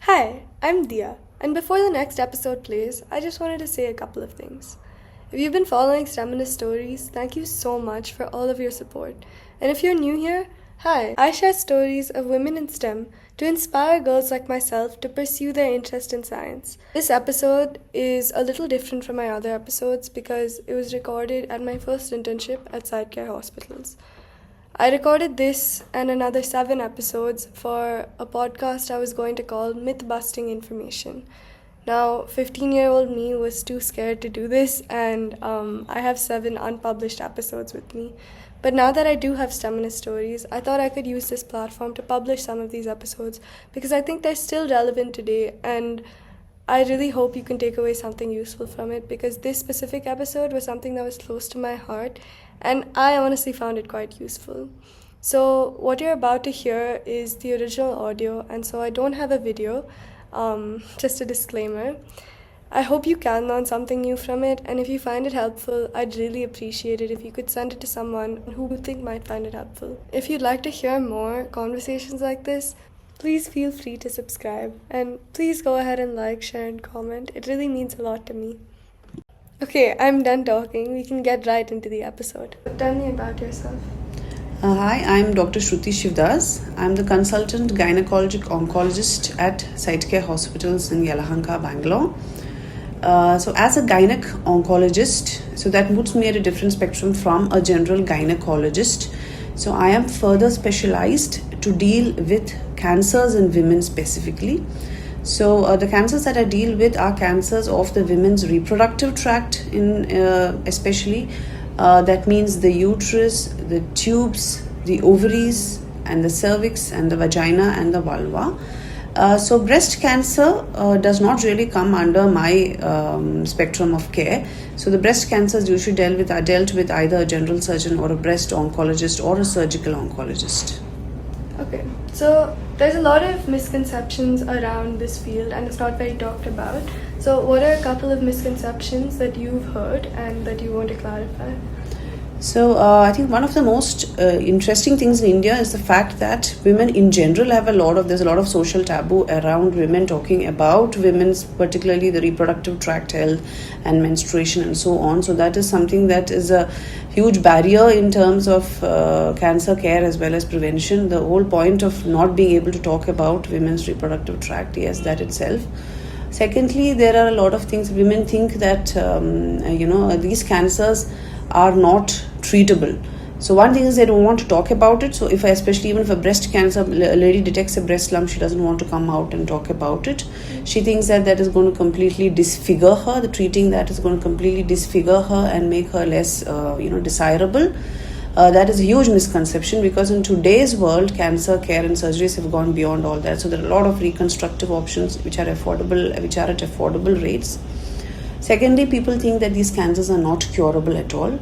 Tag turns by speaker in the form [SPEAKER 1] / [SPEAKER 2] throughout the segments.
[SPEAKER 1] Hi, I'm Dia, and before the next episode plays, I just wanted to say a couple of things. If you've been following STEMinist Stories, thank you so much for all of your support. And if you're new here, hi, I share stories of women in STEM to inspire girls like myself to pursue their interest in science. This episode is a little different from my other episodes because it was recorded at my first internship at side care hospitals. I recorded this and another 7 episodes for a podcast I was going to call Myth Busting Information. Now, 15-year-old me was too scared to do this, and I have 7 unpublished episodes with me. But now that I do have STEMinist Stories, I thought I could use this platform to publish some of these episodes because I think they're still relevant today, and I really hope you can take away something useful from it because this specific episode was something that was close to my heart and I honestly found it quite useful. So what you're about to hear is the original audio, and so I don't have a video, just a disclaimer. I hope you can learn something new from it, and if you find it helpful, I'd really appreciate it if you could send it to someone who you think might find it helpful. If you'd like to hear more conversations like this, please feel free to subscribe, and please go ahead and like, share, and comment. It really means a lot to me. Okay, I'm done talking. We can get right into the episode. Tell me about yourself.
[SPEAKER 2] Hi, I'm Dr. Shruthi Shivdas. I'm the consultant gynecologic oncologist at Site Care Hospitals in Yelahanka, Bangalore. So as a gynec oncologist, so that puts me at a different spectrum from a general gynecologist. So I am further specialized to deal with cancers in women specifically. So the cancers that I deal with are cancers of the women's reproductive tract, especially. That means the uterus, the tubes, the ovaries, and the cervix, and the vagina, and the vulva. So breast cancer does not really come under my spectrum of care. So the breast cancers usually are dealt with either a general surgeon or a breast oncologist or a surgical oncologist.
[SPEAKER 1] Okay, so there's a lot of misconceptions around this field and it's not very talked about. So what are a couple of misconceptions that you've heard and that you want to clarify?
[SPEAKER 2] So I think one of the most interesting things in India is the fact that women in general there's a lot of social taboo around women talking about women's, particularly the reproductive tract health and menstruation and so on. So that is something that is a huge barrier in terms of cancer care as well as prevention. The whole point of not being able to talk about women's reproductive tract, yes, that itself. Secondly, there are a lot of things women think that these cancers are not treatable. So one thing is they don't want to talk about it. So especially even if a breast cancer, a lady detects a breast lump, she doesn't want to come out and talk about it. She thinks that is going to completely disfigure her. The treating that is going to completely disfigure her and make her less, desirable. That is a huge misconception because in today's world, cancer care and surgeries have gone beyond all that. So there are a lot of reconstructive options which are at affordable rates. Secondly, people think that these cancers are not curable at all.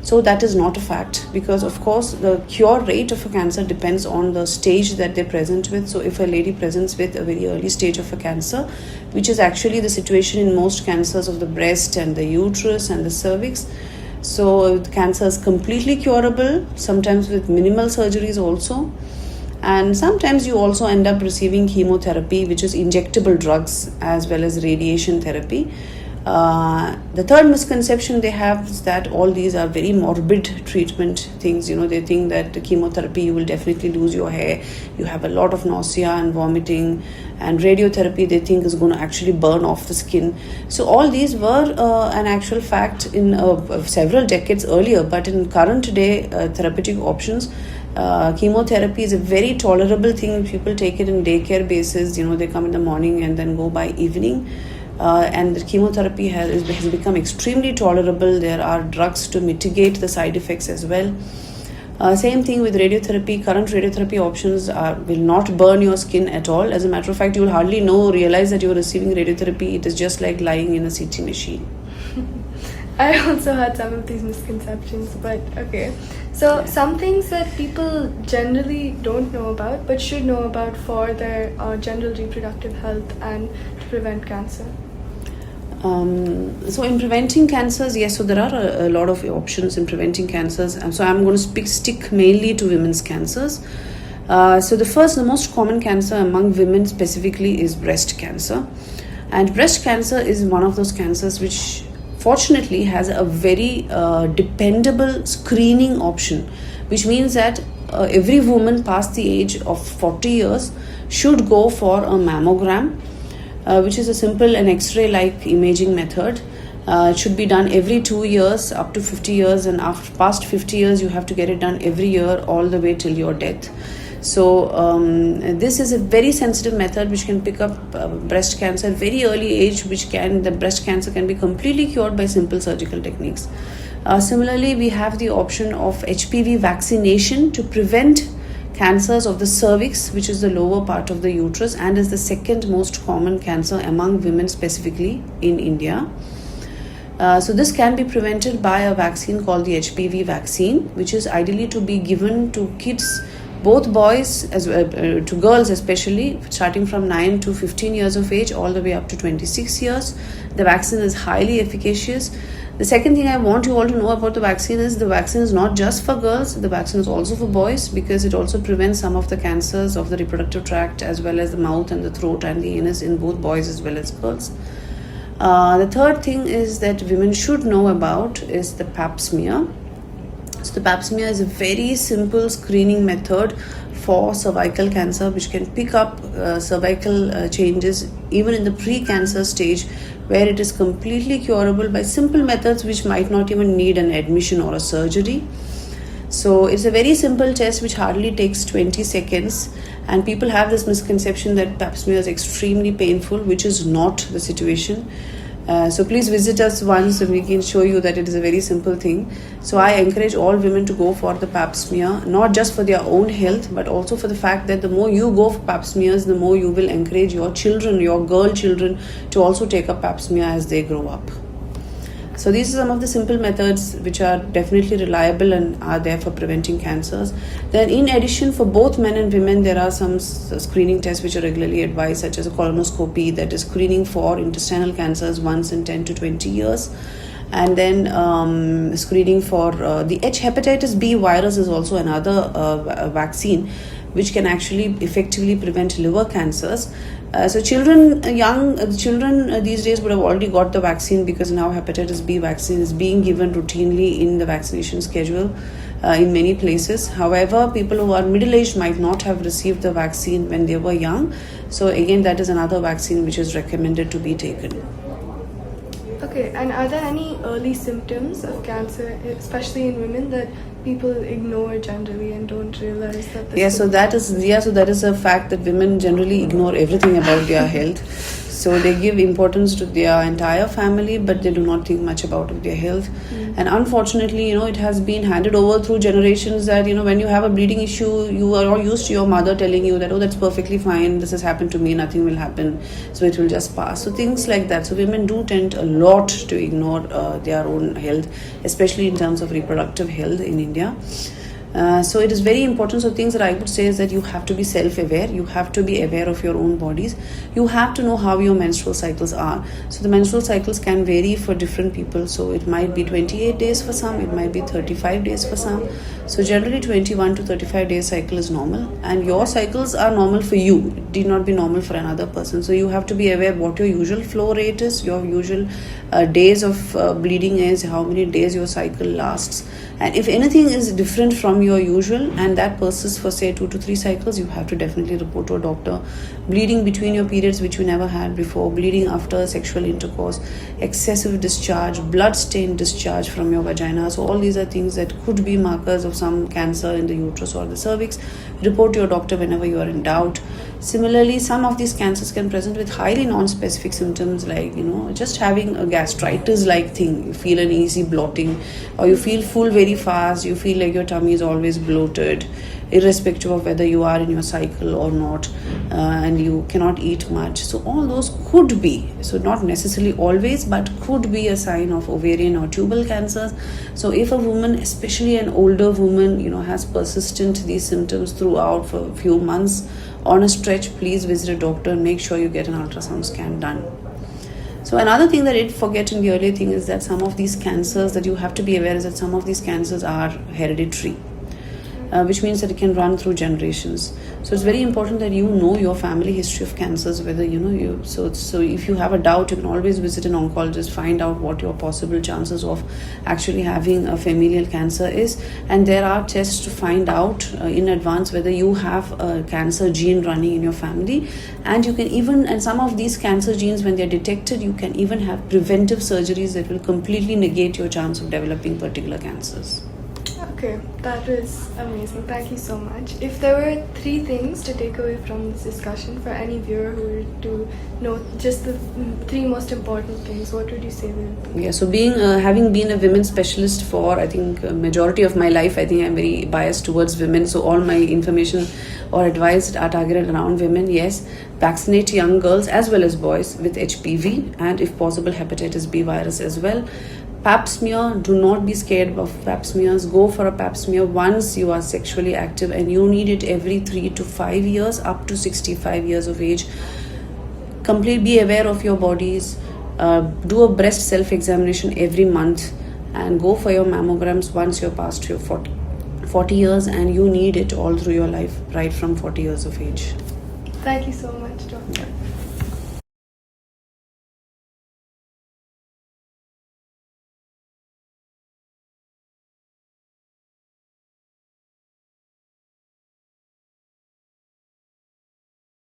[SPEAKER 2] So that is not a fact because, of course, the cure rate of a cancer depends on the stage that they present with. So if a lady presents with a very early stage of a cancer, which is actually the situation in most cancers of the breast and the uterus and the cervix, so the cancer is completely curable, sometimes with minimal surgeries also. And sometimes you also end up receiving chemotherapy, which is injectable drugs, as well as radiation therapy. The third misconception they have is that all these are very morbid treatment things. They think that the chemotherapy, you will definitely lose your hair, you have a lot of nausea and vomiting, and radiotherapy they think is going to actually burn off the skin. So all these were an actual fact in several decades earlier, but in current day therapeutic options, chemotherapy is a very tolerable thing. People take it in daycare basis. They come in the morning and then go by evening. And the chemotherapy has become extremely tolerable. There are drugs to mitigate the side effects as well. Same thing with radiotherapy. Current radiotherapy options will not burn your skin at all. As a matter of fact, you will hardly realize that you are receiving radiotherapy. It is just like lying in a CT machine.
[SPEAKER 1] I also had some of these misconceptions, but okay. So some things that people generally don't know about but should know about for their general reproductive health and to prevent cancer.
[SPEAKER 2] So in preventing cancers, yes, so there are a lot of options in preventing cancers. So I'm going to stick mainly to women's cancers. So the most common cancer among women specifically is breast cancer. And breast cancer is one of those cancers which fortunately has a very dependable screening option, which means that every woman past the age of 40 years should go for a mammogram, which is a simple and x-ray like imaging method. It should be done every 2 years up to 50 years, and after past 50 years you have to get it done every year all the way till your death. So this is a very sensitive method which can pick up breast cancer at very early age, the breast cancer can be completely cured by simple surgical techniques. Similarly, we have the option of HPV vaccination to prevent cancers of the cervix, which is the lower part of the uterus and is the second most common cancer among women specifically in India. So this can be prevented by a vaccine called the HPV vaccine, which is ideally to be given to kids, both boys as well, to girls especially, starting from 9 to 15 years of age all the way up to 26 years. The vaccine is highly efficacious. The second thing I want you all to know about the vaccine is not just for girls, the vaccine is also for boys, because it also prevents some of the cancers of the reproductive tract as well as the mouth and the throat and the anus in both boys as well as girls. The third thing is that women should know about is the pap smear. So the pap smear is a very simple screening method for cervical cancer, which can pick up cervical changes even in the pre-cancer stage, where it is completely curable by simple methods which might not even need an admission or a surgery. So it's a very simple test which hardly takes 20 seconds, and people have this misconception that pap smear is extremely painful, which is not the situation. So please visit us once and we can show you that it is a very simple thing. So I encourage all women to go for the pap smear, not just for their own health, but also for the fact that the more you go for pap smears, the more you will encourage your children, your girl children, to also take a pap smear as they grow up. So these are some of the simple methods which are definitely reliable and are there for preventing cancers. Then in addition, for both men and women, there are some screening tests which are regularly advised, such as a colonoscopy, that is screening for intestinal cancers once in 10 to 20 years. And then screening for the hepatitis B virus is also another vaccine which can actually effectively prevent liver cancers. So children these days would have already got the vaccine, because now hepatitis B vaccine is being given routinely in the vaccination schedule in many places. However, people who are middle-aged might not have received the vaccine when they were young. So again, that is another vaccine which is recommended to be taken.
[SPEAKER 1] Okay, and are there any early symptoms of cancer, especially in women, that people ignore generally and don't realize that
[SPEAKER 2] so that is a fact that women generally ignore everything about their health. So they give importance to their entire family, but they do not think much about their health. And unfortunately, it has been handed over through generations that, when you have a bleeding issue, you are all used to your mother telling you that, oh, that's perfectly fine, this has happened to me, nothing will happen, so it will just pass. So things like that. So women do tend a lot to ignore their own health, especially in terms of reproductive health in India. So it is very important. So things that I would say is that you have to be self-aware. You have to be aware of your own bodies. You have to know how your menstrual cycles are. So the menstrual cycles can vary for different people. So it might be 28 days for some. It might be 35 days for some. So generally 21 to 35 days cycle is normal. And your cycles are normal for you. It did not be normal for another person. So you have to be aware what your usual flow rate is, your usual days of bleeding is, how many days your cycle lasts. And if anything is different from your usual and that persists for say 2 to 3 cycles, you have to definitely report to a doctor. Bleeding between your periods which you never had before, bleeding after sexual intercourse, excessive discharge, blood-stained discharge from your vagina. So all these are things that could be markers of some cancer in the uterus or the cervix. Report to your doctor whenever you are in doubt. Similarly, some of these cancers can present with highly non-specific symptoms like, just having a gastritis-like thing. You feel an easy bloating, or you feel full very fast, you feel like your tummy is always bloated, irrespective of whether you are in your cycle or not, and you cannot eat much. So all those could be, so not necessarily always, but could be a sign of ovarian or tubal cancers. So if a woman, especially an older woman, has persistent these symptoms throughout for a few months on a stretch, please visit a doctor and make sure you get an ultrasound scan done. So another thing that I did forget in the earlier thing is that some of these cancers that you have to be aware is that some of these cancers are hereditary. which means that it can run through generations. So it's very important that you know your family history of cancers, whether so if you have a doubt, you can always visit an oncologist, find out what your possible chances of actually having a familial cancer is. And there are tests to find out in advance whether you have a cancer gene running in your family. And you can even, and some of these cancer genes, when they're detected, you can even have preventive surgeries that will completely negate your chance of developing particular cancers.
[SPEAKER 1] Okay, that was amazing. Thank you so much. If there were 3 things to take away from this discussion for any viewer who were to know just the 3 most important things, what would you say they would be?
[SPEAKER 2] Yeah, so having been a women's specialist for, I think, a majority of my life, I think I'm very biased towards women. So all my information or advice are targeted around women. Yes, vaccinate young girls as well as boys with HPV and, if possible, hepatitis B virus as well. Pap smear, do not be scared of pap smears. Go for a pap smear once you are sexually active, and you need it every 3 to 5 years up to 65 years of age. Be aware of your bodies. Do a breast self-examination every month, and go for your mammograms once you're past your 40 years, and you need it all through your life, right from 40 years of age.
[SPEAKER 1] Thank you so much, Doctor.